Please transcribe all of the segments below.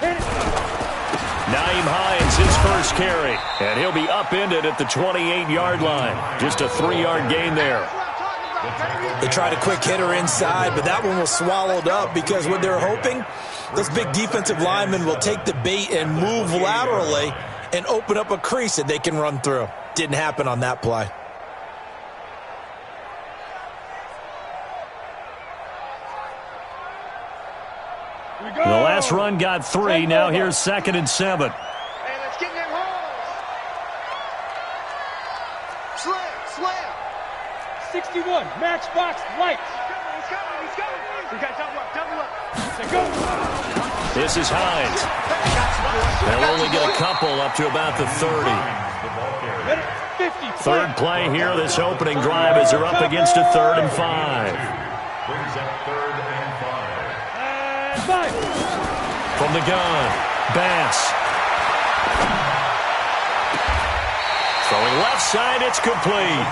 Naeem Hines, his first carry. And he'll be upended at the 28-yard line. Just a 3-yard gain there. They tried a quick hitter inside, but that one was swallowed up because what they're hoping, those big defensive linemen will take the bait and move laterally and open up a crease that they can run through. Didn't happen on that play. The last run got 3. Now here's 2nd and 7. Hey, let's get in them holes. Slam. 61, matchbox lights. He's coming. We got double up. Say go. This is Hines. They'll only get a couple up to about the 30. 50. Third play here, this opening drive as they're up against a 3rd and 5. Brings up 3rd and 5. 5. From the gun, Bass. Throwing left side, it's complete.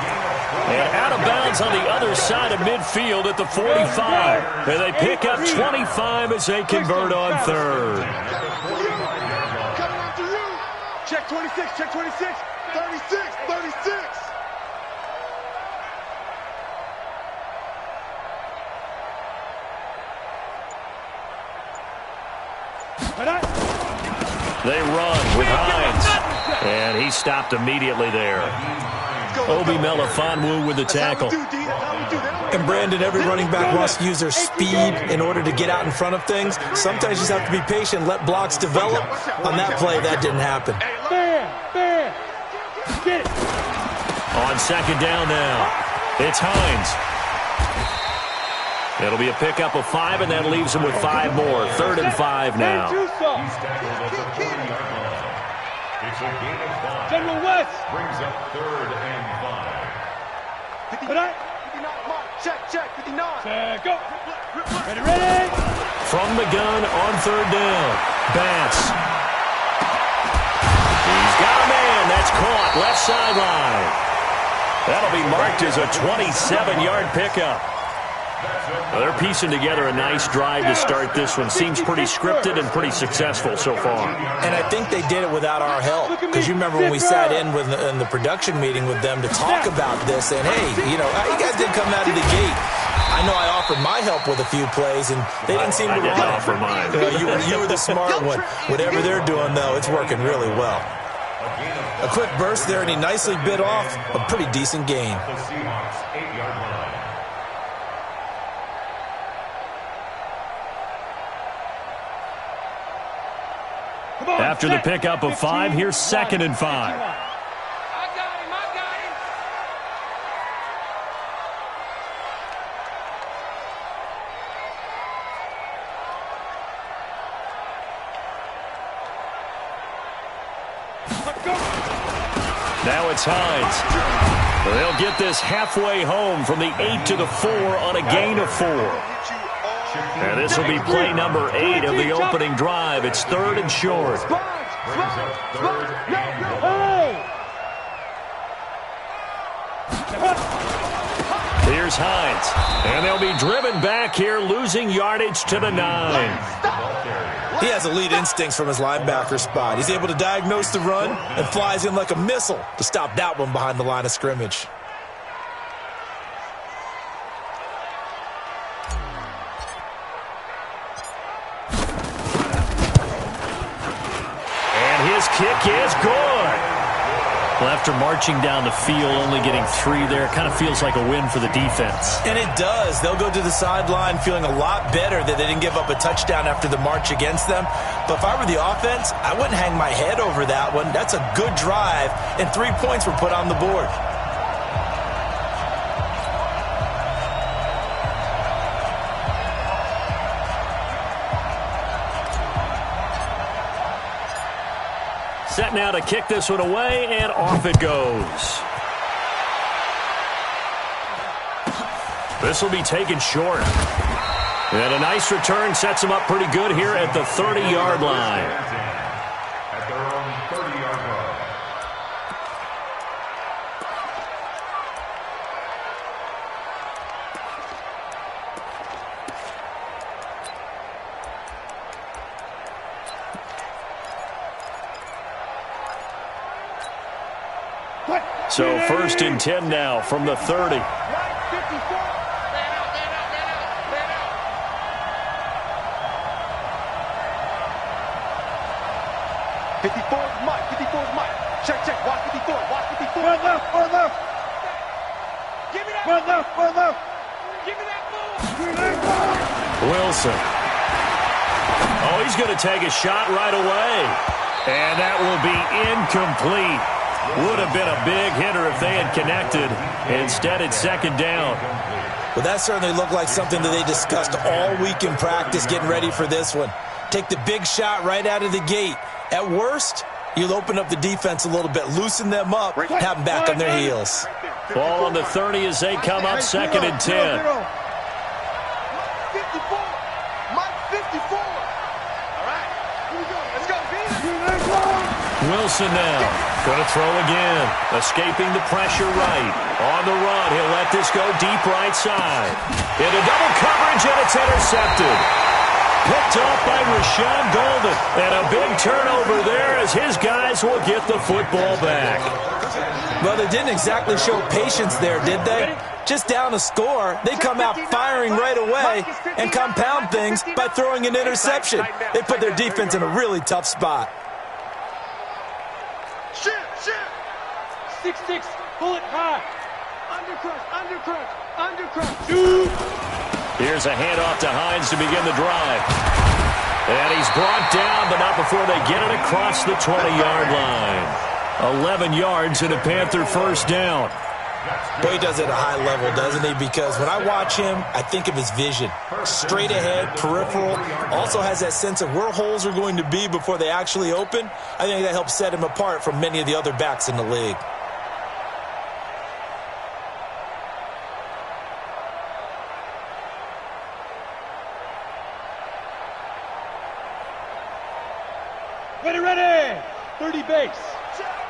And out of bounds on the other side of midfield at the 45. And they pick up 25 as they convert on 3rd. Coming after you. Check 26. 36. They run with Hines. And he stopped immediately there. Obi Melifonwu with the tackle. And Brandon, every running back wants to use their speed in order to get out in front of things. Sometimes you just have to be patient, let blocks develop. On that play, that didn't happen. Bam. Get it. On 2nd down now, it's Hines. It'll be a pickup of 5, and that leaves him with 5 more. 3rd and 5 now. It's a gain of 5. General West. Brings up 3rd and 5. 59. Check. 59. Go. Ready. From the gun on 3rd down, Bass. He's got a man. That's caught left sideline. That'll be marked as a 27-yard pickup. Well, they're piecing together a nice drive to start this one. Seems pretty scripted and pretty successful so far. And I think they did it without our help. Because you remember when we sat in the production meeting with them to talk about this. And, hey, you guys didn't come out of the gate. I know I offered my help with a few plays, and they didn't seem to I run. didn't offer mine. You were the smart one. Whatever they're doing, though, it's working really well. A quick burst there, and he nicely bit off a pretty decent gain. The Seahawks 8-yard line. After the pickup of 5, here's 2nd and 5. I got him. Now it's Hines. They'll get this halfway home from the 8 to the 4 on a gain of 4. And this will be play number 8 of the opening drive. It's 3rd and short. Here's Hines. And they'll be driven back here, losing yardage to the 9. He has elite instincts from his linebacker spot. He's able to diagnose the run and flies in like a missile to stop that one behind the line of scrimmage. And his kick is good. Well, after marching down the field, only getting 3 there, kind of feels like a win for the defense. And it does. They'll go to the sideline feeling a lot better that they didn't give up a touchdown after the march against them. But if I were the offense, I wouldn't hang my head over that one. That's a good drive, and 3 points were put on the board. Set now to kick this one away, and off it goes. This will be taken short. And a nice return sets him up pretty good here at the 30-yard line. At their own 30-yard line. So 1st and 10 now from the 30. Right 54. Man out, man out, man out, man out. 54 is Mike, 54 is Mike. Check, check, watch 54, watch 54. One left, one left. Give me that. One left, one left. Give me that ball. Wilson. Oh, he's going to take a shot right away. And that will be incomplete. Would have been a big hitter if they had connected. Instead, it's 2nd down. Well, that certainly looked like something that they discussed all week in practice getting ready for this one. Take the big shot right out of the gate. At worst, you'll open up the defense a little bit, loosen them up, have them back on their heels. Ball on the 30 as they come up 2nd and 10. 54. Mike 54. All right, here we go. Let's go, Wilson now. Going to throw again. Escaping the pressure right. On the run, he'll let this go deep right side. Into double coverage, and it's intercepted. Picked off by Rashawn Golden. And a big turnover there as his guys will get the football back. Well, they didn't exactly show patience there, did they? Just down a score, they come out firing right away and compound things by throwing an interception. They put their defense in a really tough spot. Shift. 6-6, pull it high. Undercrush. Here's a handoff to Hines to begin the drive. And he's brought down, but not before they get it across the 20-yard line. 11 yards and a Panther 1st down. Boy, he does it at a high level, doesn't he? Because when I watch him, I think of his vision. Straight ahead, peripheral. Also has that sense of where holes are going to be before they actually open. I think that helps set him apart from many of the other backs in the league. Ready. 30 base.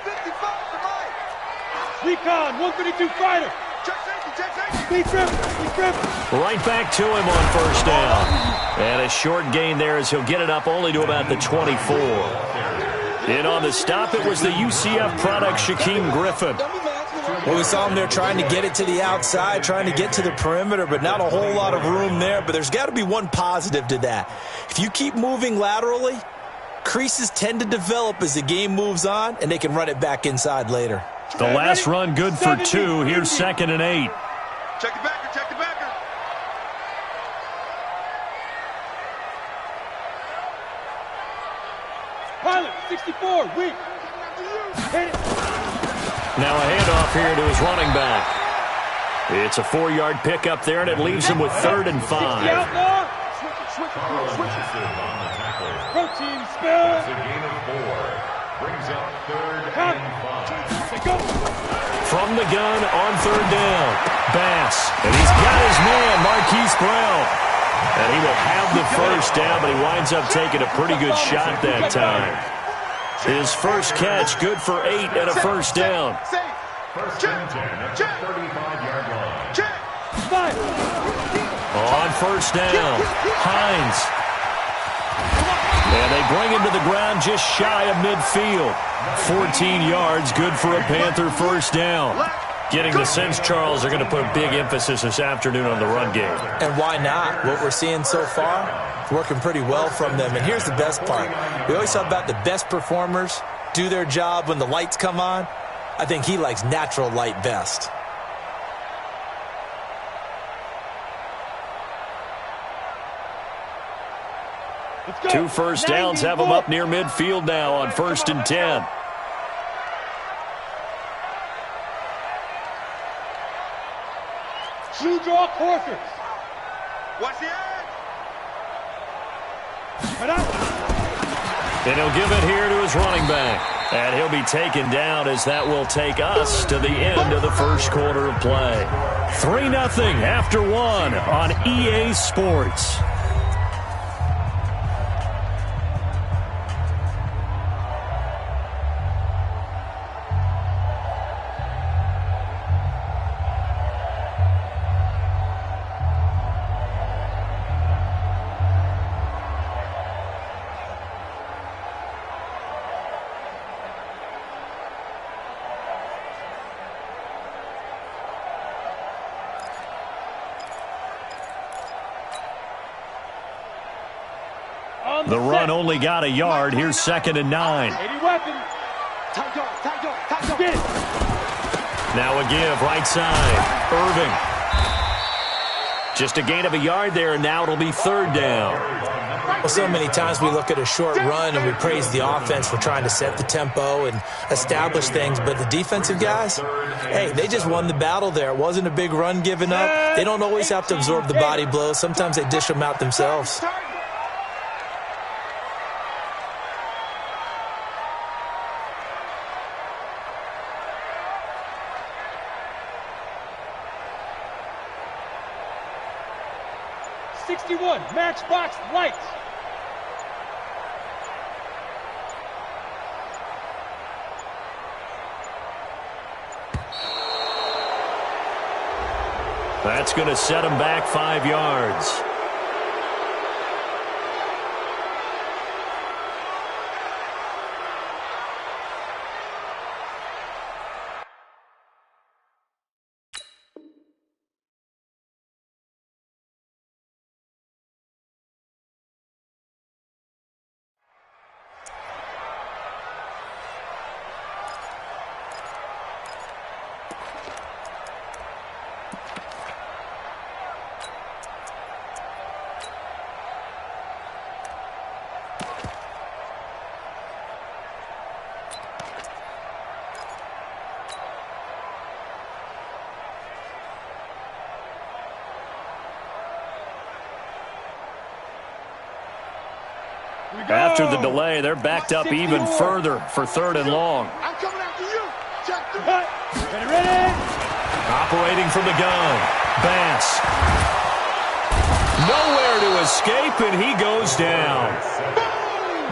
55 for Mike. Recon, 132 fighter. Check safety. Speed trip. Right back to him on 1st down. And a short gain there as he'll get it up only to about the 24. In on the stop, it was the UCF product, Shaquem Griffin. Well, we saw him there trying to get it to the outside, trying to get to the perimeter, but not a whole lot of room there. But there's got to be one positive to that. If you keep moving laterally, creases tend to develop as the game moves on, and they can run it back inside later. The last run good for 2. Here's 2nd and 8. Check the backer. Pilot, 64, weak. Hit it. Now a handoff here to his running back. It's a 4-yard pickup there, and it leaves him with 3rd and 5. Outlaw. Switch. Protein spill. That's a gain of 4. Brings up 3rd and 5. Go. From the gun on 3rd down. Bass. And he's got his man, Marquise Brown. And he will have the 1st down, but he winds up taking a pretty good shot that time. His first catch, good for 8 and a 1st down. 1st and 10 at the 35-yard line. On 1st down, Hines. And they bring him to the ground just shy of midfield. 14 yards, good for a Panther 1st down. Getting the sense, Charles, they're going to put a big emphasis this afternoon on the run game. And why not? What we're seeing so far, it's working pretty well from them. And here's the best part. We always talk about the best performers do their job when the lights come on. I think he likes natural light best. Two 1st downs have him up near midfield now on 1st and 10. True draw quarters. Watch the edge. And he'll give it here to his running back. And he'll be taken down as that will take us to the end of the 1st quarter of play. 3-0 after 1 on EA Sports. The run only got a yard. Here's 2nd and 9. 80 weapons. Get it. Now a give, right side. Irving. Just a gain of a yard there, and now it'll be 3rd down. Well, so many times we look at a short run and we praise the offense for trying to set the tempo and establish things, but the defensive guys, hey, they just won the battle there. It wasn't a big run given up. They don't always have to absorb the body blows. Sometimes they dish them out themselves. Matchbox lights. That's going to set him back 5 yards. After the delay, they're backed up even further for 3rd and long. I'm coming after you. Check the Ready. Operating from the gun. Bass. Nowhere to escape, and he goes down.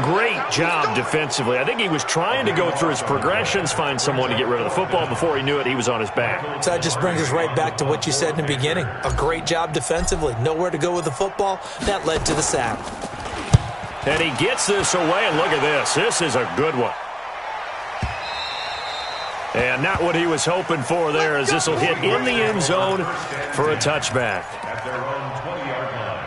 Great job defensively. I think he was trying to go through his progressions, find someone to get rid of the football. Before he knew it, he was on his back. So that just brings us right back to what you said in the beginning. A great job defensively. Nowhere to go with the football. That led to the sack. And he gets this away, and look at this. This is a good one. And not what he was hoping for there, as this will hit in the end zone for a touchback. At their own 20-yard line.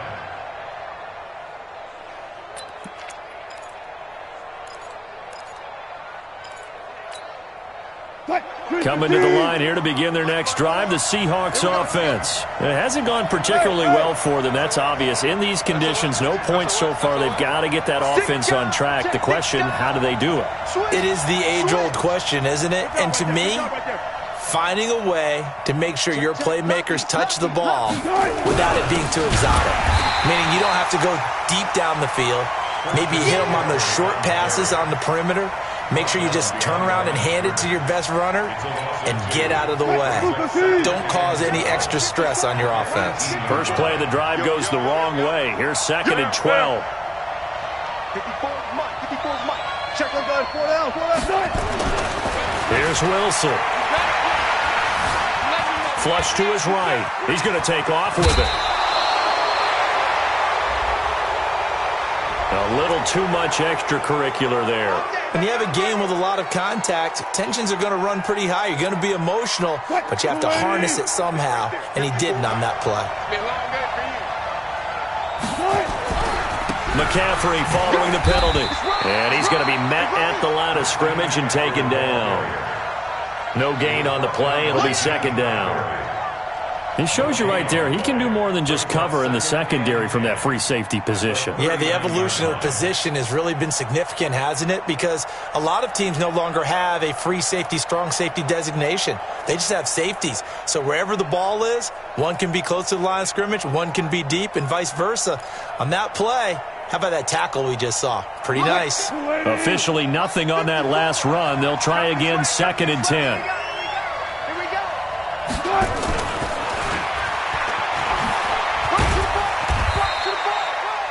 Coming to the line here to begin their next drive, the Seahawks offense. It hasn't gone particularly well for them, that's obvious. In these conditions, no points so far. They've got to get that offense on track. The question, how do they do it? It is the age-old question, isn't it? And to me, finding a way to make sure your playmakers touch the ball without it being too exotic. Meaning you don't have to go deep down the field. Maybe you hit them on those short passes on the perimeter. Make sure you just turn around and hand it to your best runner and get out of the way. Don't cause any extra stress on your offense. First play of the drive goes the wrong way. Here's 2nd and 12. 54 Mike. Check on guys. 4 down. Here's Wilson. Flush to his right. He's going to take off with it. A little too much extracurricular there. When you have a game with a lot of contact, tensions are going to run pretty high. You're going to be emotional, but you have to harness it somehow, and he didn't on that play. McCaffrey following the penalty. And he's going to be met at the line of scrimmage and taken down. No gain on the play. It'll be 2nd down. He shows you right there, he can do more than just cover in the secondary from that free safety position. Yeah, the evolution of the position has really been significant, hasn't it? Because a lot of teams no longer have a free safety, strong safety designation. They just have safeties. So wherever the ball is, one can be close to the line of scrimmage, one can be deep, and vice versa. On that play, how about that tackle we just saw? Pretty nice. Officially nothing on that last run. They'll try again, 2nd and 10.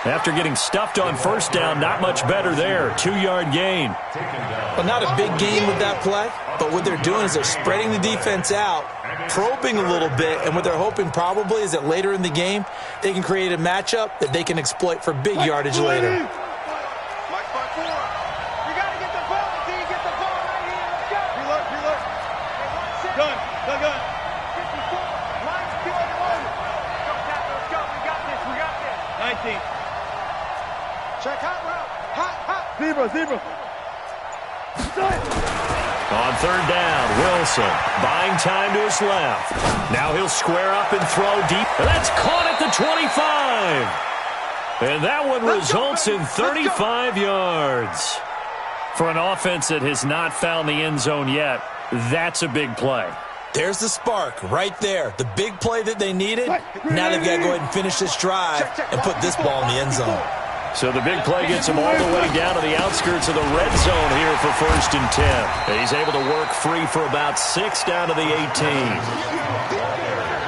After getting stuffed on first down, not much better there. 2-yard gain. Well, not a big gain with that play, but what they're doing is they're spreading the defense out, probing a little bit, and what they're hoping probably is that later in the game, they can create a matchup that they can exploit for big yardage later. Mike 5-4. You got to get the ball until you get the ball right here. Let's go. Reload. Gun. 54. Line's killing the load. Let's go. We got this. 19. Check hot route. Hot. Zebra. On third down, Wilson buying time to his left. Now he'll square up and throw deep. That's caught at the 25. And that one results in 35 yards. For an offense that has not found the end zone yet, that's a big play. There's the spark right there. The big play that they needed. Now they've got to go ahead and finish this drive and put this ball in the end zone. So the big play gets him all the way down to the outskirts of the red zone here for 1st and 10. And he's able to work free for about 6 down to the 18.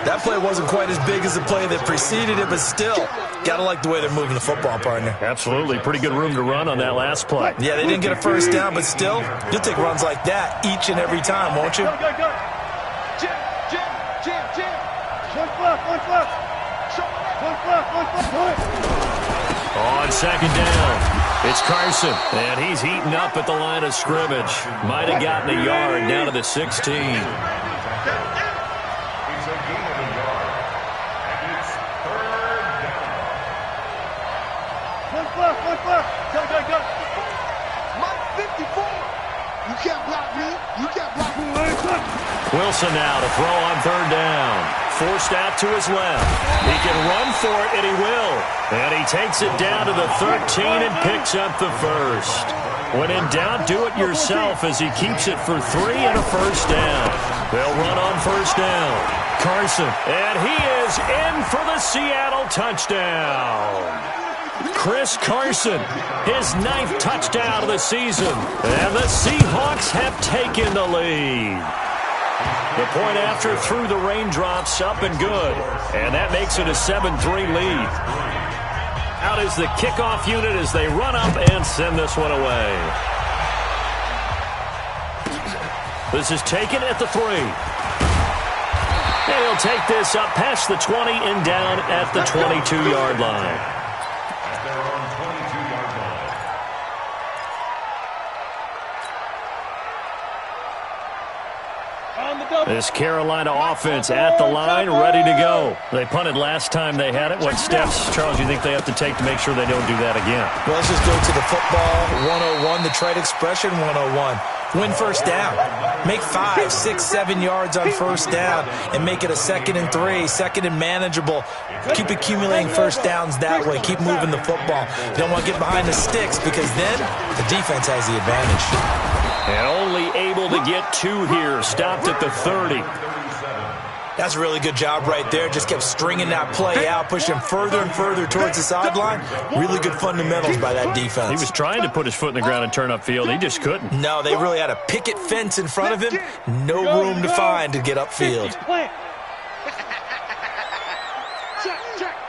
That play wasn't quite as big as the play that preceded it, but still, got to like the way they're moving the football, partner. Absolutely. Pretty good room to run on that last play. Yeah, they didn't get a first down, but still, you'll take runs like that each and every time, won't you? Jim. One fluff. On second down, it's Carson, and he's heating up at the line of scrimmage. Might have gotten a yard down to the 16. It's a gain of a yard. And it's 3rd down. One fluff. Go. Mike 54. You can't block me. Wilson now to throw on third down. Forced out to his left. He can run for it, and he will. And he takes it down to the 13 and picks up the first. When in doubt, do it yourself as he keeps it for 3 and a first down. They'll run on first down. Carson, and he is in for the Seattle touchdown. Chris Carson, his 9th touchdown of the season. And the Seahawks have taken the lead. The point after through the raindrops, up and good. And that makes it a 7-3 lead. Out is the kickoff unit as they run up and send this one away. This is taken at the 3. And he'll take this up past the 20 and down at the 22-yard line. At their own 22-yard line. This Carolina offense at the line, ready to go. They punted last time they had it. What steps, Charles, do you think they have to take to make sure they don't do that again? Well, let's just go to the football 101, the trade expression 101. Win first down. Make 5, 6, 7 yards on first down and make it a 2nd and 3, 2nd and manageable. Keep accumulating first downs that way. Keep moving the football. You don't want to get behind the sticks because then the defense has the advantage. And only able to get 2 here. Stopped at the 30. That's a really good job right there. Just kept stringing that play out, pushing further and further towards the sideline. Really good fundamentals by that defense. He was trying to put his foot in the ground and turn upfield. He just couldn't. No, they really had a picket fence in front of him. No room to find to get upfield.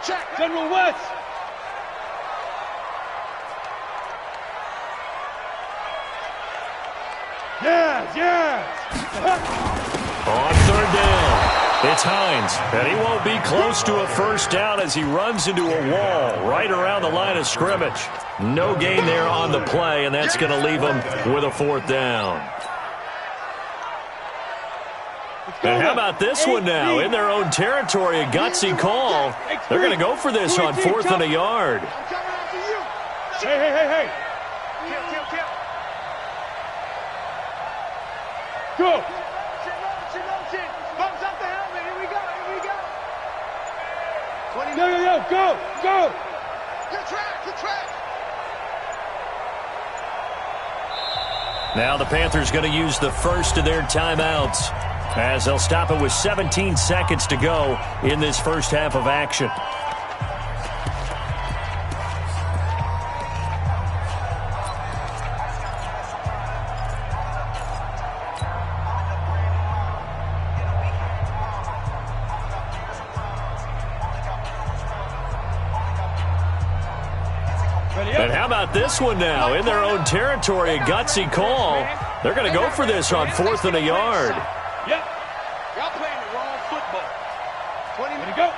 Check. General West. Yes. On third down, it's Hines, and he won't be close to a first down as he runs into a wall right around the line of scrimmage. No gain there on the play, and that's going to leave him with a 4th down. And how about this one now? In their own territory, a gutsy call. They're going to go for this on 4th and a yard. Hey. Go. Bumps up the helmet. Here we go. 20 Go. Good track. Now the Panthers going to use the first of their timeouts as they'll stop it with 17 seconds to go in this first half of action. And how about this one now? In their own territory, a gutsy call. They're going to go for this on 4th and a yard. Yep. Y'all playing the wrong football. 20 minutes. Go.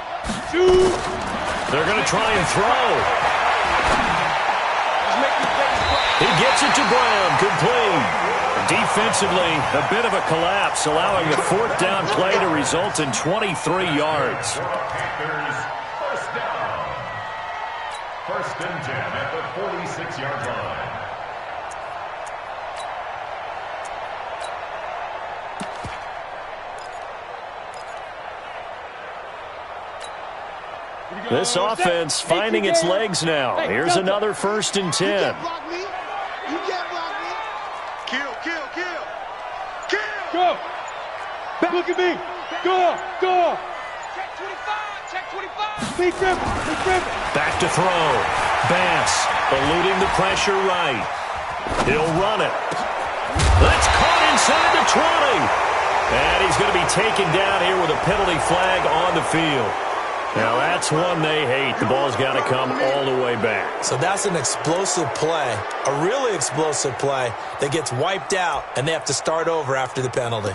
Shoot. They're going to try and throw. He gets it to Brown, complete. Defensively, a bit of a collapse, allowing the 4th down play to result in 23 yards. Panthers, first down. 1st and 10 at the 46. 6-yard line. This offense finding its legs now. Here's another 1st and 10. You can't block me. You can't block me. Kill, kill, kill. Kill. Go. Look at me. Go. Go. Check 25. Check 25. Big ribbon. Big ribbon. Back to throw. Bass eluding the pressure right. He'll run it. That's caught inside the 20. And he's going to be taken down here with a penalty flag on the field. Now, that's one they hate. The ball's got to come all the way back. So that's an explosive play, a really explosive play that gets wiped out, and they have to start over after the penalty.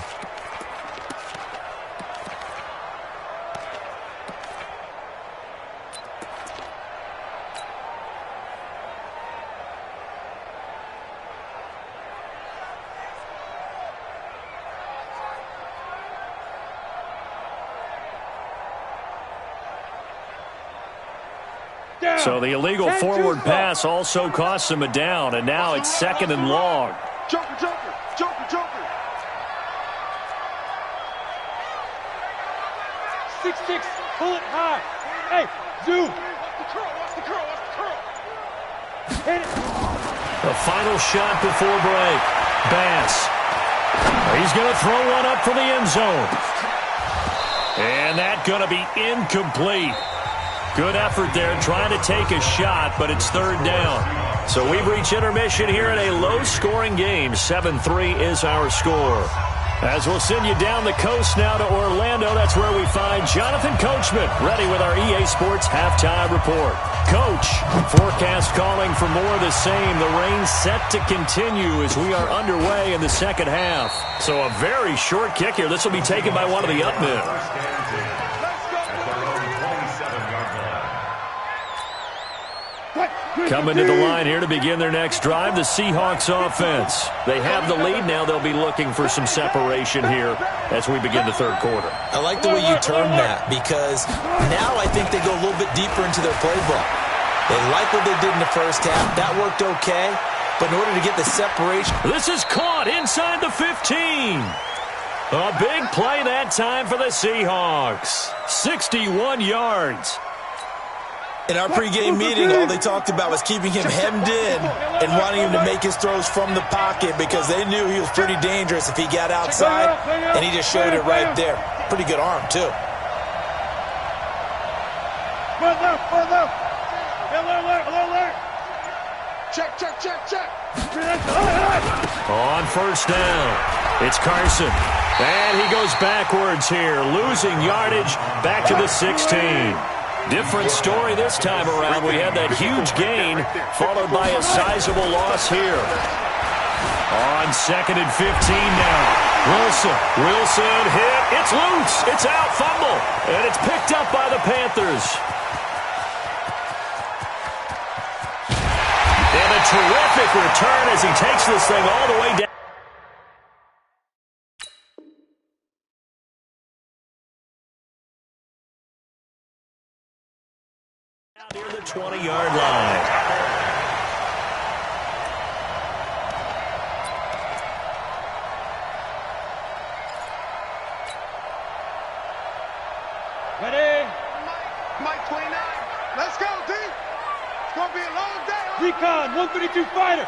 So the illegal forward pass also costs him a down, and now it's 2nd and long. Joker, Joker, Joker, Joker. 6-6. Pull it high. Hey, zoom. Watch the curl, watch the curl, watch the curl. Hit it. The final shot before break. Bass. He's going to throw one up for the end zone. And that's going to be incomplete. Good effort there trying to take a shot, but it's 3rd down. So we've reached intermission here in a low-scoring game. 7-3 is our score. As we'll send you down the coast now to Orlando, that's where we find Jonathan Coachman, ready with our EA Sports halftime report. Coach, forecast calling for more of the same. The rain set to continue as we are underway in the 2nd half. So a very short kick here. This will be taken by one of the up men. Coming to the line here to begin their next drive, the Seahawks offense. They have the lead now. They'll be looking for some separation here as we begin the 3rd quarter. I like the way you term that, because now I think they go a little bit deeper into their playbook. They like what they did in the 1st half. That worked okay, but in order to get the separation. This is caught inside the 15. A big play that time for the Seahawks. 61 yards. In our pregame meeting, all they talked about was keeping him hemmed in and wanting him to make his throws from the pocket because they knew he was pretty dangerous if he got outside, and he just showed it right there. Pretty good arm, too. Run left, run left. Alert. Check, check, check, check. On 1st down, it's Carson. And he goes backwards here, losing yardage back to the 16. Different story this time around. We had that huge gain, followed by a sizable loss here. On 2nd and 15 now. Wilson hit. It's loose. It's out. Fumble. And it's picked up by the Panthers. And a terrific return as he takes this thing all the way down. Near the 20-yard line. Ready? Mike 29. Let's go, D. It's going to be a long day. Recon, 132 fighter.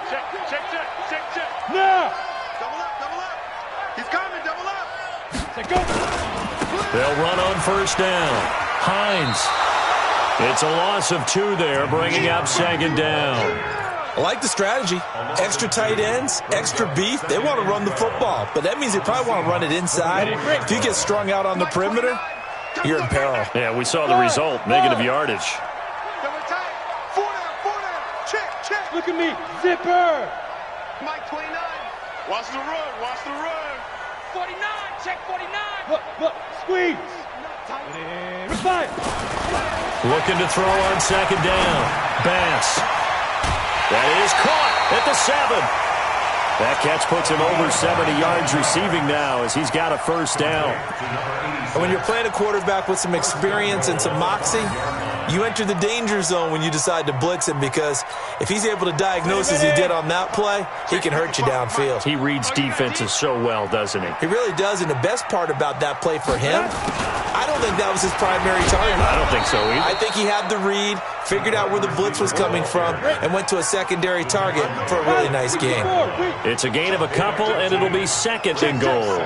Check. Now. Double up. He's coming, double up. Say go. They'll run on 1st down. Hines. It's a loss of 2 there, bringing up 2nd down. I like the strategy. Extra tight ends, extra beef. They want to run the football, but that means they probably want to run it inside. If you get strung out on the perimeter, you're in peril. Yeah, we saw the result, negative yardage. Double tight. 4 down. Check. Look at me. Zipper. Mike 29. Watch the run. 49. Check 49. Look. Squeeze. Revive. Looking to throw on 2nd down. Bass. That is caught at the 7. That catch puts him over 70 yards receiving now as he's got a first down. And when you're playing a quarterback with some experience and some moxie, you enter the danger zone when you decide to blitz him, because if he's able to diagnose as he did on that play, he can hurt you downfield. He reads defenses so well, doesn't he? He really does, and the best part about that play for him, I don't think that was his primary target. I don't think so either. I think he had the read, figured out where the blitz was coming from, and went to a secondary target for a really nice game. It's a gain of a couple, and it'll be second and goal.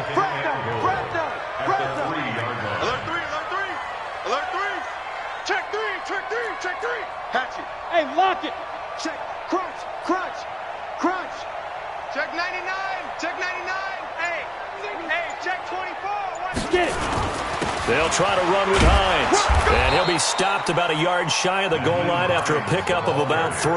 Hey, lock it. Check, crunch, crunch, crunch. Check 99, check 99. Hey, check 24. Get it. They'll try to run with Hines. And he'll be stopped about a yard shy of the goal line after a pickup of about 3.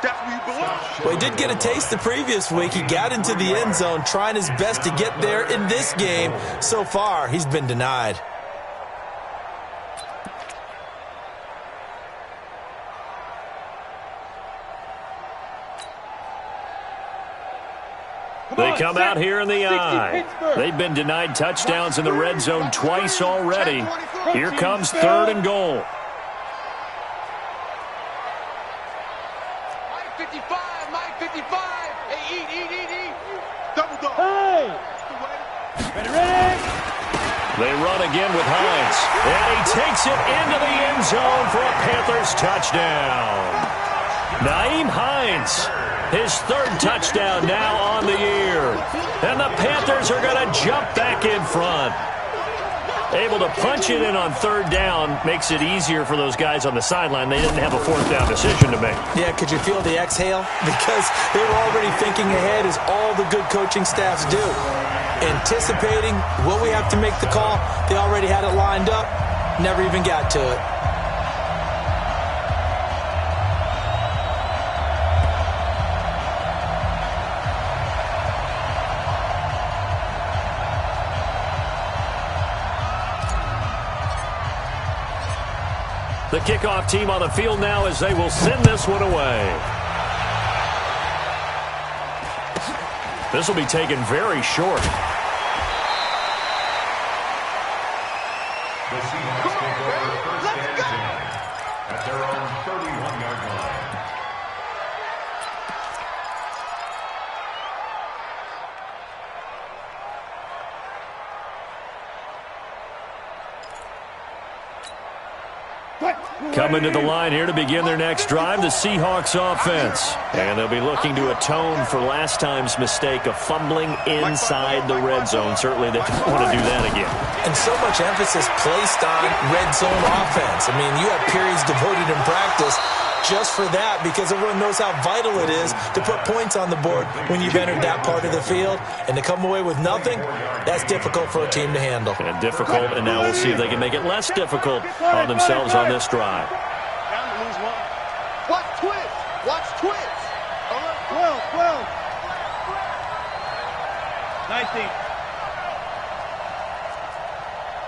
That's where you belong. Well, he did get a taste the previous week. He got into the end zone trying his best to get there in this game. So far, he's been denied. They come out here in the eye. They've been denied touchdowns in the red zone twice already. Here comes third and goal. Mike 55, Mike 55. Hey, eat. Double dog. Hey. Ready. They run again with Hines. And he takes it into the end zone for a Panthers touchdown. Nyheim Hines, his third touchdown now on the year. And the Panthers are going to jump back in front. Able to punch it in on third down makes it easier for those guys on the sideline. They didn't have a fourth down decision to make. Yeah, could you feel the exhale? Because they were already thinking ahead, as all the good coaching staffs do. Anticipating, will we have to make the call? They already had it lined up, never even got to it. The kickoff team on the field now as they will send this one away. This will be taken very short. The Seahawks take over first and 10 at their own 31-yard line. Coming to the line here to begin their next drive, the Seahawks offense. And they'll be looking to atone for last time's mistake of fumbling inside the red zone. Certainly they don't want to do that again. And so much emphasis placed on red zone offense. I mean, you have periods devoted in practice just for that, because everyone knows how vital it is to put points on the board when you've entered that part of the field. And to come away with nothing, that's difficult for a team to handle. And difficult, and now we'll see if they can make it less difficult on themselves on this drive. Down to lose one. Watch twist. Watch twist. 12. 19.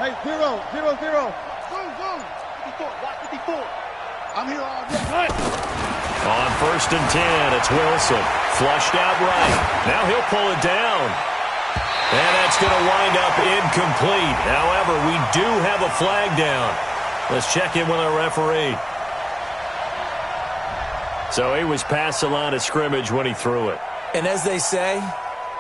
Hey, 0. Boom. 54. Watch 54. I'm here all day. On first and 10, it's Wilson. Flushed out right. Now he'll pull it down. And that's going to wind up incomplete. However, we do have a flag down. Let's check in with our referee. So he was past the line of scrimmage when he threw it. And as they say,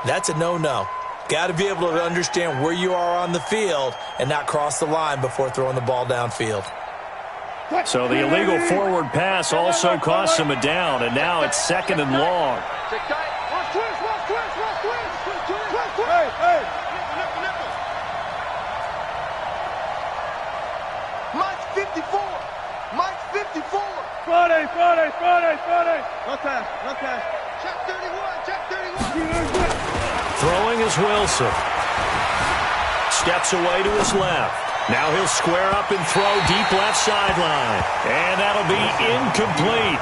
that's a no-no. Got to be able to understand where you are on the field and not cross the line before throwing the ball downfield. So the illegal forward pass also cost him a down, and now it's second and long. Check tight. Watch twist. Hey. Mike's 54. Mike's 54. Friday. No pass. Check 31. Throwing is Wilson. Steps away to his left. Now he'll square up and throw deep left sideline. And that'll be incomplete.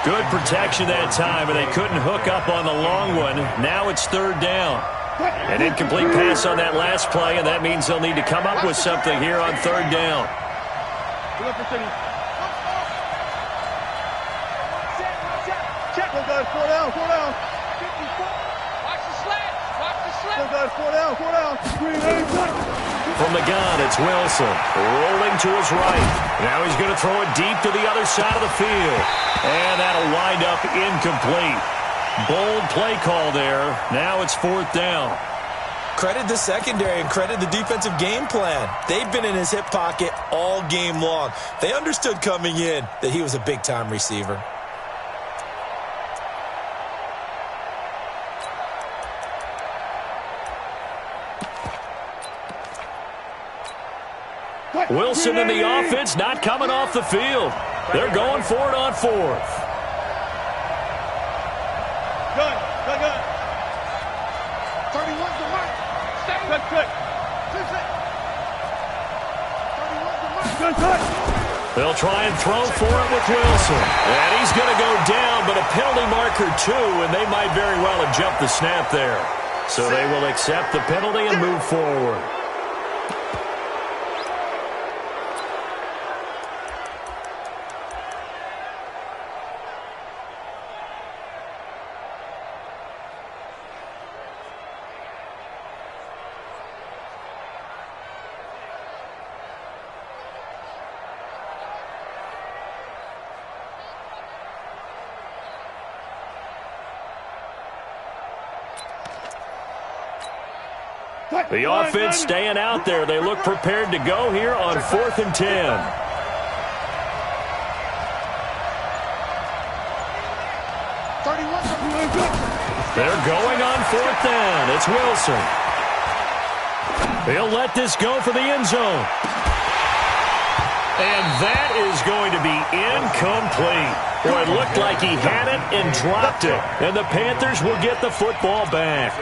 Good protection that time, and they couldn't hook up on the long one. Now it's third down. An incomplete pass on that last play, and that means they'll need to come up with something here on third down. Check, guys. 4 down. From the gun, it's Wilson. Rolling to his right. Now he's going to throw it deep to the other side of the field. And that'll wind up incomplete. Bold play call there. Now it's 4th down. Credit the secondary and credit the defensive game plan. They've been in his hip pocket all game long. They understood coming in that he was a big-time receiver. Wilson and the offense not coming off the field. They're going for it on 4th. Gun. 31's the mark. Quick. 31's the mark. They'll try and throw for it with Wilson. And he's going to go down, but a penalty marker too, and they might very well have jumped the snap there. So they will accept the penalty and move forward. The offense staying out there. They look prepared to go here on 4th and 10. They're going on 4th down. It's Wilson. They'll let this go for the end zone. And that is going to be incomplete. Well, it looked like he had it and dropped it. And the Panthers will get the football back.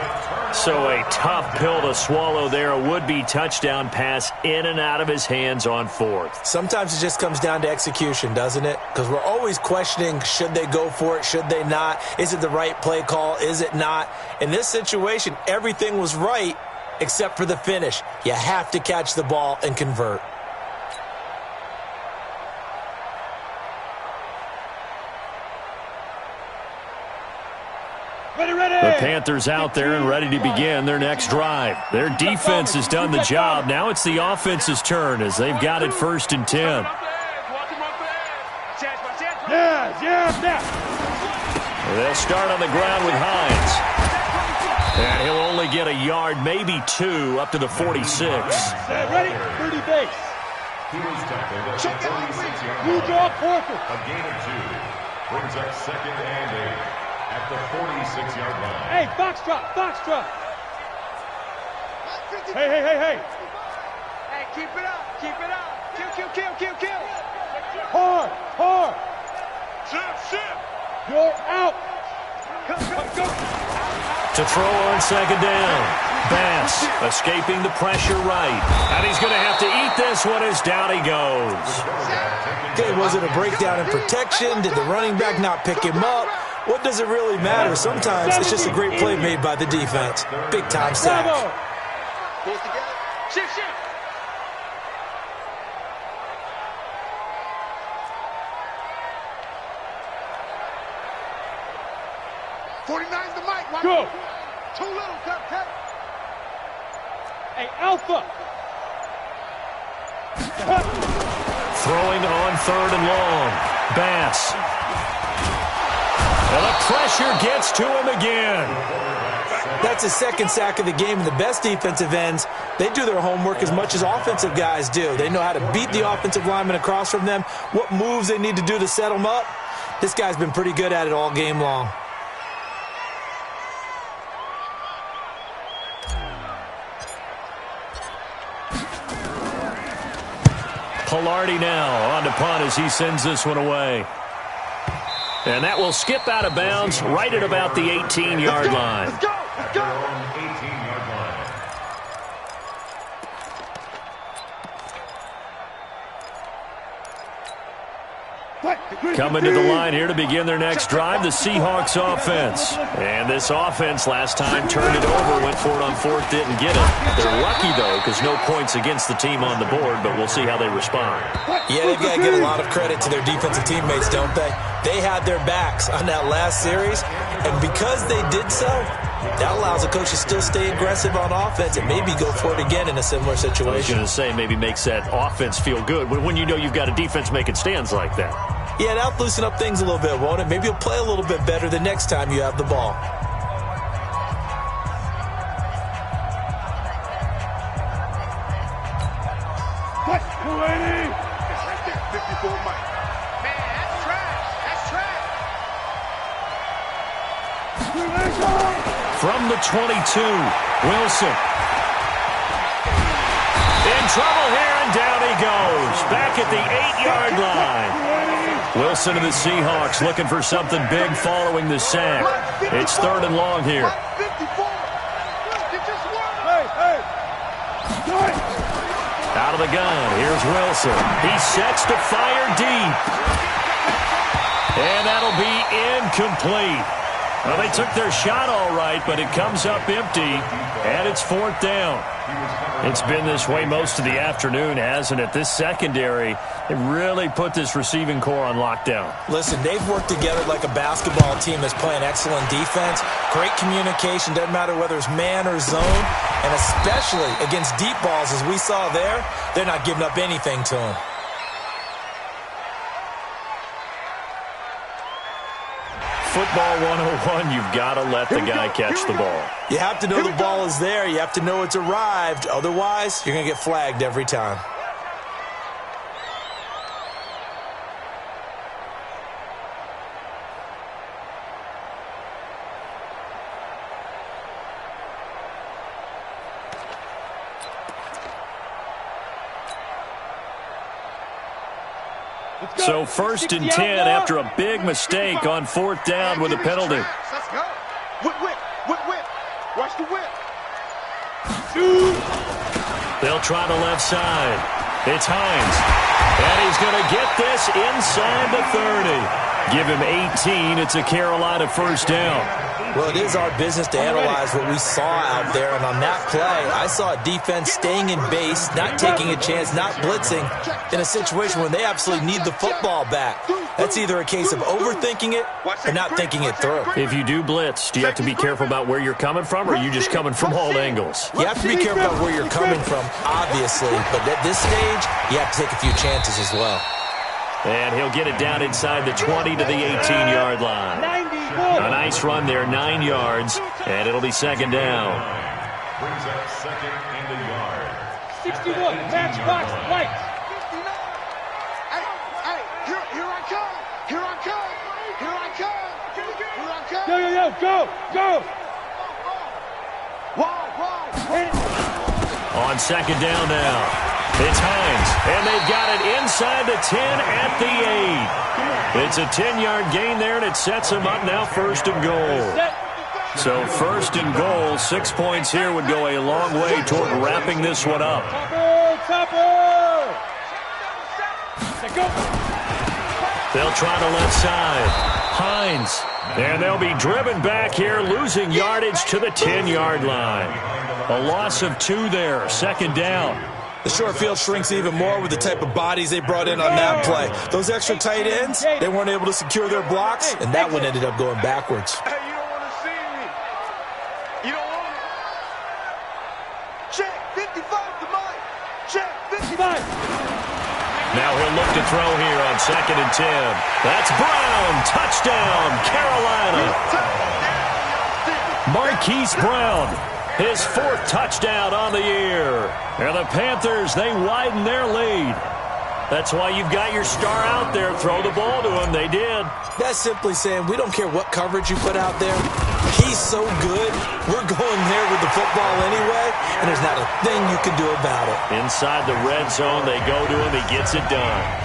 So a tough pill to swallow there. A would-be touchdown pass in and out of his hands on 4th. Sometimes it just comes down to execution, doesn't it? Because we're always questioning, should they go for it, should they not? Is it the right play call, is it not? In this situation, everything was right except for the finish. You have to catch the ball and convert. The Panthers out there and ready to begin their next drive. Their defense has done the job. Now it's the offense's turn as they've got it 1st and 10. They'll start on the ground with Hines. And he'll only get a yard, maybe 2, up to the 46. Ready? 30 base. He was tackled at the 46-yard You line. draw quarter. A gain of 2 brings up 2nd and 8 at the 46-yard line. Hey, foxtrot. Hey. Hey, keep it up. Kill. Hard. Ship. You're out. Come, go. To throw on 2nd down. Bass escaping the pressure right. And he's going to have to eat this one as down he goes. Okay, was it a breakdown in protection? Did the running back not pick him up? What does it really matter? Sometimes it's just a great play made by the defense. Big-time sack. Pulls together. Shift. 49's the mic. Go. Too little, cut. Hey, Alpha. Throwing on 3rd and long. Bass. And the pressure gets to him again. That's his 2nd sack of the game, and the best defensive ends, they do their homework as much as offensive guys do. They know how to beat the offensive lineman across from them, what moves they need to do to set them up. This guy's been pretty good at it all game long. Pilardi now on to punt as he sends this one away. And that will skip out of bounds right at about the 18-yard line. Let's go. At their own 18-yard line. Coming to the line here to begin their next drive, the Seahawks offense. And this offense last time turned it over, went for it on 4th, didn't get it. They're lucky, though, because no points against the team on the board, but we'll see how they respond. Yeah, they've got to give a lot of credit to their defensive teammates, don't they? They had their backs on that last series, and because they did so, That allows the coach to still stay aggressive on offense and maybe go for it again in a similar situation. I was going to say maybe makes that offense feel good when you know you've got a defense making stands like that. Yeah, that'll loosen up things a little bit, won't it? Maybe you'll play a little bit better the next time you have the ball. What? 280! It's right there, 54 Mike. Man, that's trash. That's trash. From the 22, Wilson. In trouble here, and down he goes. Back at the 8-yard line. Wilson and the Seahawks looking for something big following the sack. It's 3rd and long here. Out of the gun, here's Wilson. He sets to fire deep. And that'll be incomplete. Well, they took their shot all right, but it comes up empty, and it's 4th down. It's been this way most of the afternoon, hasn't it? This secondary, it really put this receiving core on lockdown. Listen, they've worked together like a basketball team that's playing excellent defense. Great communication, doesn't matter whether it's man or zone. And especially against deep balls, as we saw there, they're not giving up anything to them. Football 101, you've got to let the guy catch the ball. You have to know the ball is there. You have to know it's arrived. Otherwise, you're going to get flagged every time. So 1st and 10 after a big mistake on 4th down with a penalty. Let's go. Whip. Watch the whip. They'll try the left side. It's Hines. And he's going to get this inside the 30. Give him 18. It's a Carolina 1st down. Well, it is our business to analyze what we saw out there. And on that play, I saw a defense staying in base, not taking a chance, not blitzing in a situation when they absolutely need the football back. That's either a case of overthinking it or not thinking it through. If you do blitz, do you have to be careful about where you're coming from, or are you just coming from all angles? You have to be careful about where you're coming from, obviously. But at this stage, you have to take a few chances as well. And he'll get it down inside the 20 to the 18-yard line. A nice run there, 9 yards, and it'll be 2nd down. Brings up 2nd and a yard. 61, matchbox, lights. Hey, here I come. Yo, go. Wow. On 2nd down now. It's Hines, and they've got it inside the 10 at the 8. It's a 10-yard gain there, and it sets them up now 1st and goal. So 1st and goal, 6 points here would go a long way toward wrapping this one up. Topper! They'll try the left side. Hines, and they'll be driven back here, losing yardage to the 10-yard line. A loss of 2 there, 2nd down. The short field shrinks even more with the type of bodies they brought in on that play. Those extra tight ends, they weren't able to secure their blocks, and that one ended up going backwards. Hey, you don't want to see me. You don't want it. Check 55 to Mike. Check 55. Now he'll look to throw here on 2nd and 10. That's Brown. Touchdown, Carolina. Marquise Brown. His 4th touchdown on the year. And the Panthers, they widen their lead. That's why you've got your star out there. Throw the ball to him. They did. That's simply saying we don't care what coverage you put out there. He's so good. We're going there with the football anyway, and there's not a thing you can do about it. Inside the red zone, they go to him. He gets it done.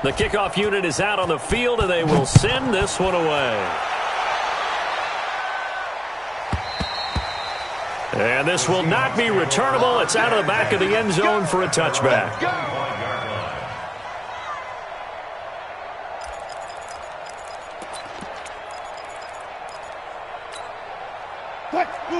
The kickoff unit is out on the field, and they will send this one away. And this will not be returnable. It's out of the back of the end zone for a touchback.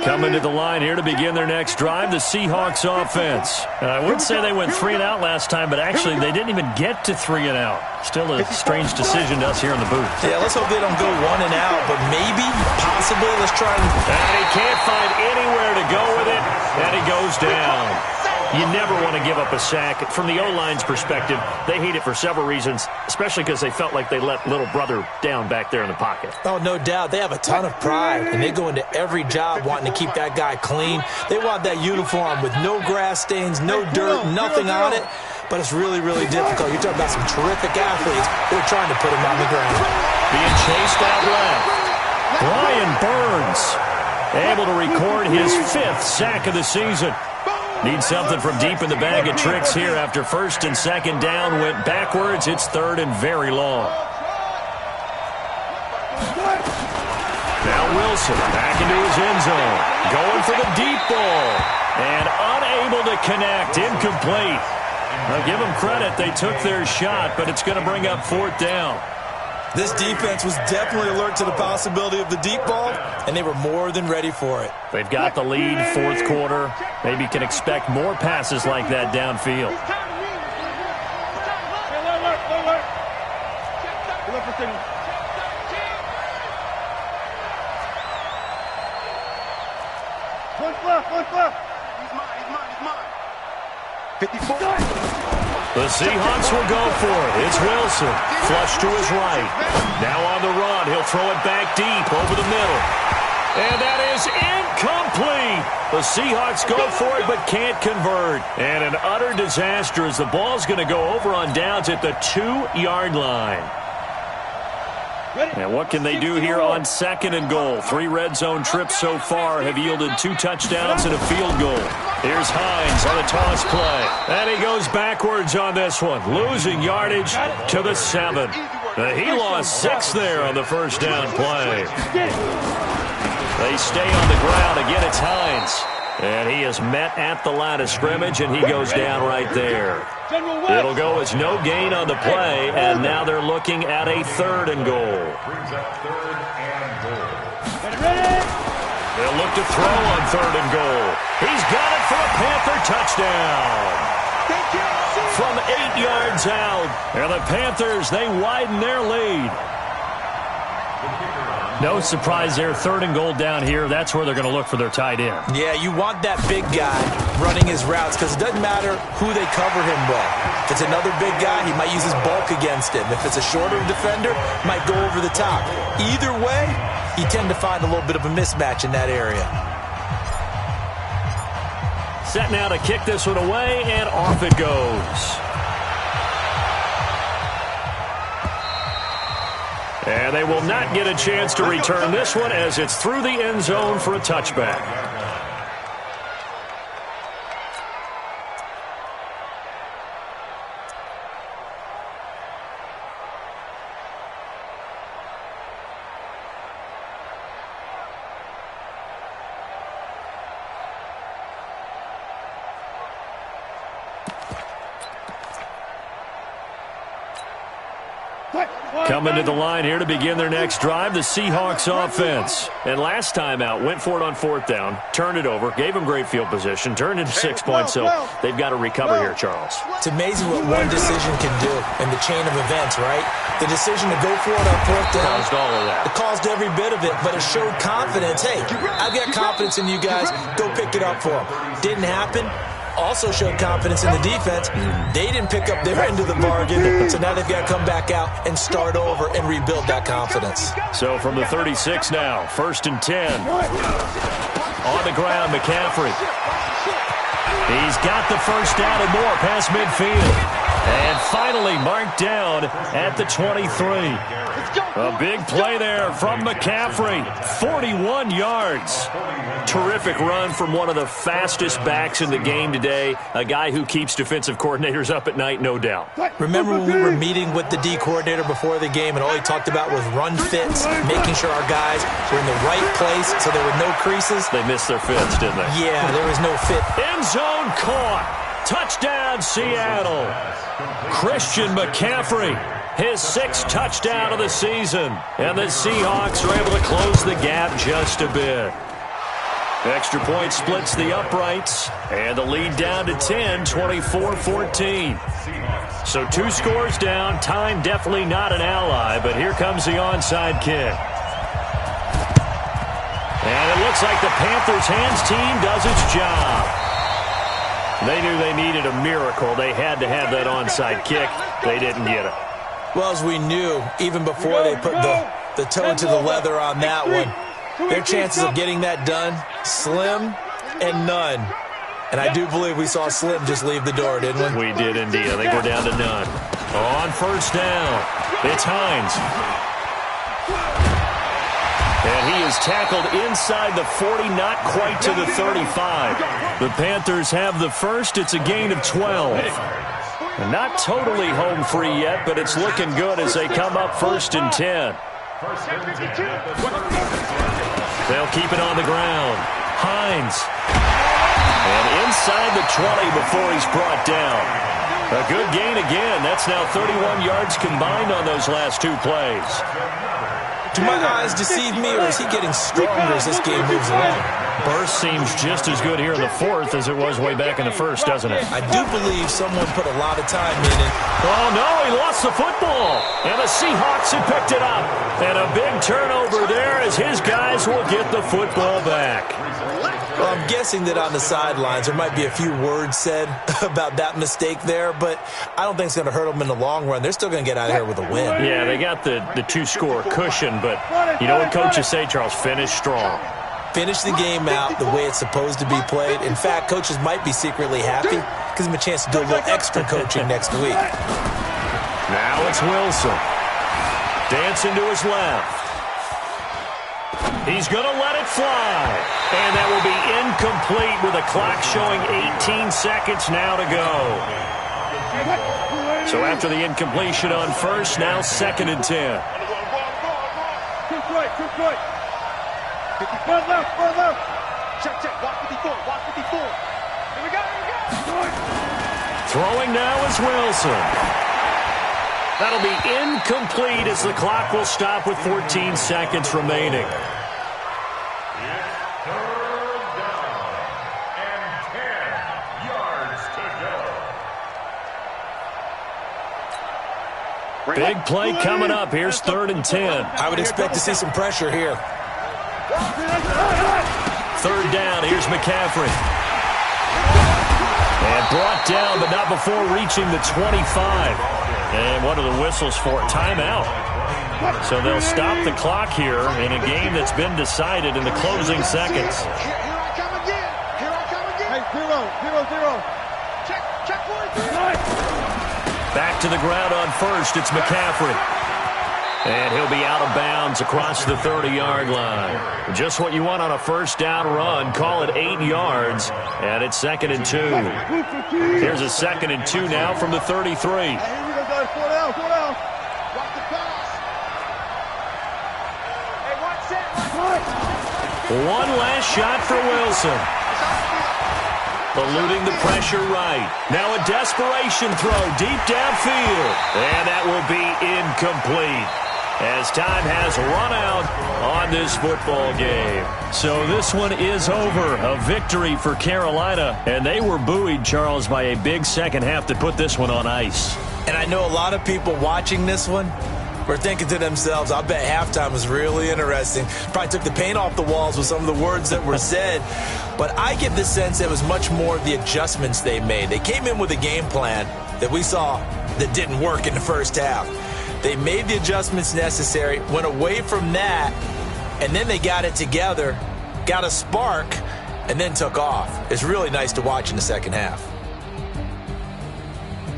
Coming to the line here to begin their next drive, the Seahawks offense. I would say they went 3 and out last time, but actually they didn't even get to 3 and out. Still a strange decision to us here in the booth. Yeah, let's hope they don't go 1 and out, but maybe, possibly, let's try and he can't find anywhere to go with it, and he goes down. You never want to give up a sack. From the O-line's perspective, they hate it for several reasons, especially because they felt like they let little brother down back there in the pocket. Oh, no doubt. They have a ton of pride, and they go into every job wanting to keep that guy clean. They want that uniform with no grass stains, no dirt, nothing on it. But it's really, really difficult. You're talking about some terrific athletes who are trying to put him on the ground. Being chased out left. Brian Burns able to record his 5th sack of the season. Needs something from deep in the bag of tricks here after 1st and 2nd down went backwards. It's 3rd and very long. Now Wilson back into his end zone. Going for the deep ball. And unable to connect. Incomplete. I'll give them credit. They took their shot, but it's going to bring up 4th down. This defense was definitely alert to the possibility of the deep ball, and they were more than ready for it. They've got the lead, 4th quarter. Maybe can expect more passes like that downfield. He's mine. 54. The Seahawks will go for it. It's Wilson. Flush to his right. Now on the run. He'll throw it back deep over the middle. And that is incomplete. The Seahawks go for it but can't convert. And an utter disaster as the ball's going to go over on downs at the 2-yard line. And what can they do here on 2nd and goal? 3 red zone trips so far have yielded 2 touchdowns and a field goal. Here's Hines on a toss play. And he goes backwards on this one, losing yardage to the 7. He lost 6 there on the 1st down play. They stay on the ground. Again, it's Hines. And he is met at the line of scrimmage, and he goes down right there. It'll go as no gain on the play, and now they're looking at a 3rd and goal. They'll look to throw on 3rd and goal. He's got it for a Panther touchdown. From 8 yards out. And the Panthers, they widen their lead. No surprise there, 3rd and goal down here. That's where they're going to look for their tight end. Yeah, you want that big guy running his routes because it doesn't matter who they cover him with. If it's another big guy, he might use his bulk against him. If it's a shorter defender, he might go over the top. Either way, you tend to find a little bit of a mismatch in that area. Set now to kick this one away, and off it goes. And they will not get a chance to return this one as it's through the end zone for a touchback. Coming to the line here to begin their next drive, the Seahawks offense. And last time out, went for it on 4th down, turned it over, gave them great field position, turned into 6 points, so they've got to recover here, Charles. It's amazing what one decision can do in the chain of events, right? The decision to go for it on 4th down. Caused all of that. It caused every bit of it, but it showed confidence. Hey, I've got confidence in you guys. Go pick it up for them. Didn't happen. Also showed confidence in the defense. They didn't pick up their end of the bargain, so now they've got to come back out and start over and rebuild that confidence. So from the 36 now, 1st and 10. On the ground, McCaffrey. He's got the 1st down and more past midfield. And finally marked down at the 23. A big play there from McCaffrey. 41 yards. Terrific run from one of the fastest backs in the game today. A guy who keeps defensive coordinators up at night, no doubt. Remember when we were meeting with the D coordinator before the game and all he talked about was run fits, making sure our guys were in the right place so there were no creases? They missed their fits, didn't they? Yeah, there was no fit. End zone caught. Touchdown, Seattle. Christian McCaffrey, his 6th touchdown of the season. And the Seahawks are able to close the gap just a bit. Extra point splits the uprights, and the lead down to 10, 24-14. So 2 scores down. Time definitely not an ally, but here comes the onside kick. And it looks like the Panthers' hands team does its job. They knew they needed a miracle. They had to have that onside kick. They didn't get it. Well, as we knew, even before they put the toe to the leather on that one, their chances of getting that done, slim and none. And I do believe we saw Slim just leave the door, didn't we? We did indeed. I think we're down to none. On first down, it's Hines. And he is tackled inside the 40, not quite to the 35. The Panthers have the first. It's a gain of 12. And not totally home free yet, but it's looking good as they come up 1st and 10. They'll keep it on the ground. Hines. And inside the 20 before he's brought down. A good gain again. That's now 31 yards combined on those last 2 plays. Do my eyes deceive me, or is he getting stronger as this game moves along? Burst seems just as good here in the 4th as it was way back in the 1st, doesn't it? I do believe someone put a lot of time in it. Oh, no, he lost the football. And the Seahawks have picked it up. And a big turnover there as his guys will get the football back. Well, I'm guessing that on the sidelines there might be a few words said about that mistake there, but I don't think it's going to hurt them in the long run. They're still going to get out of here with a win. Yeah, they got the 2-score cushion, but you know what coaches say, Charles? Finish strong. Finish the game out the way it's supposed to be played. In fact, coaches might be secretly happy. Gives them a chance to do a little extra coaching next week. Now it's Wilson. Dancing to his left. He's going to let it fly. And that will be incomplete with a clock showing 18 seconds now to go. So after the incompletion on first, now 2nd and 10. Quick right. 1 left. Check. Watch 54. Here we go. Throwing now is Wilson. That'll be incomplete as the clock will stop with 14 seconds remaining. Big play coming up. Here's 3rd and 10. I would expect to see some pressure here. 3rd down. Here's McCaffrey. And brought down, but not before reaching the 25. And what are the whistles for? Timeout. So they'll stop the clock here in a game that's been decided in the closing seconds. Here I come again. Hey, 0. Check 1, 3. Back to the ground on first. It's McCaffrey. And he'll be out of bounds across the 30-yard line. Just what you want on a first down run. Call it 8 yards. And it's 2nd and 2. Here's a 2nd and 2 now from the 33. Hey, here we go, guys. 4 down. Watch the pass. Hey, watch that. One last shot for Wilson. Eluding the pressure right. Now a desperation throw deep downfield. And that will be incomplete as time has run out on this football game. So this one is over. A victory for Carolina. And they were buoyed, Charles, by a big second half to put this one on ice. And I know a lot of people watching this one were thinking to themselves, I bet halftime was really interesting. Probably took the paint off the walls with some of the words that were said. But I get the sense it was much more the adjustments they made. They came in with a game plan that we saw that didn't work in the first half. They made the adjustments necessary, went away from that, and then they got it together, got a spark, and then took off. It's really nice to watch in the second half.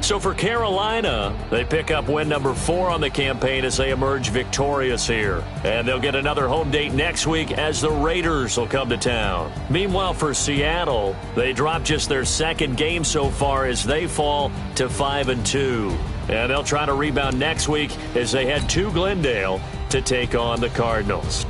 So for Carolina, they pick up win number 4 on the campaign as they emerge victorious here. And they'll get another home date next week as the Raiders will come to town. Meanwhile, for Seattle, they drop just their second game so far as they fall to 5-2. And they'll try to rebound next week as they head to Glendale to take on the Cardinals.